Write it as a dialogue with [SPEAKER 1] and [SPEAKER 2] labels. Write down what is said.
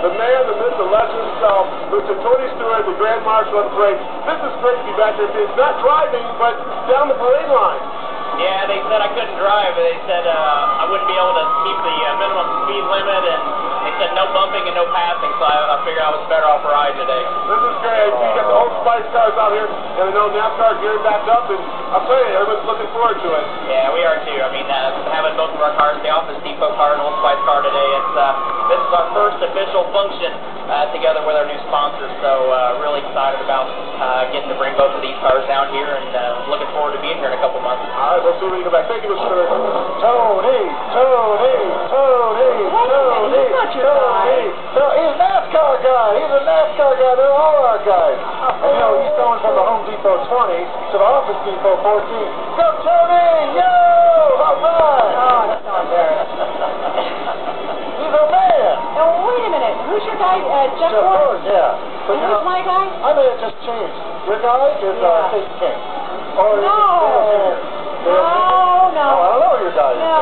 [SPEAKER 1] the man, the myth, the legend himself, Mr. Tony Stewart, the Grand Marshal of the parade. This is great to be back here. It's not driving, but down the parade line.
[SPEAKER 2] Yeah, they said I couldn't drive. They said I wouldn't be able to keep the minimum speed limit, and they said no bumping and no passing, so I figured I was better off a ride today.
[SPEAKER 1] This is great. You got the old Spice cars out here, and I know NASCAR gearing back up, and I'll tell you, everyone's looking forward to it.
[SPEAKER 2] Yeah, we are too. I mean, having both of our cars, the Office Depot car and Old Spice car today, this is our first official function together with our new sponsors, so really excited about getting to bring both of these cars down here, and looking forward to being here in a couple months.
[SPEAKER 1] All right, we'll see when you come back. Thank you, Mr. Stewart.
[SPEAKER 3] Tony. No, he's a NASCAR guy. He's a NASCAR guy. They're all our guys. And, you know, he's going from the Home Depot 20 to the Office Depot 14. Go, Tony! Yo! All right!
[SPEAKER 4] Oh, that's not embarrassing.
[SPEAKER 3] He's a man.
[SPEAKER 4] Now, wait a minute. Who's your guy? Jeff
[SPEAKER 3] Of
[SPEAKER 4] Gordon?
[SPEAKER 3] course, yeah. But,
[SPEAKER 4] And
[SPEAKER 3] you
[SPEAKER 4] who's
[SPEAKER 3] know,
[SPEAKER 4] my guy?
[SPEAKER 3] I may have just changed. Your guy is
[SPEAKER 4] Yeah.
[SPEAKER 3] State King. Or
[SPEAKER 4] No.
[SPEAKER 3] Dale Jr.
[SPEAKER 4] No, no.
[SPEAKER 3] Oh, I don't know who your guy is.
[SPEAKER 4] No,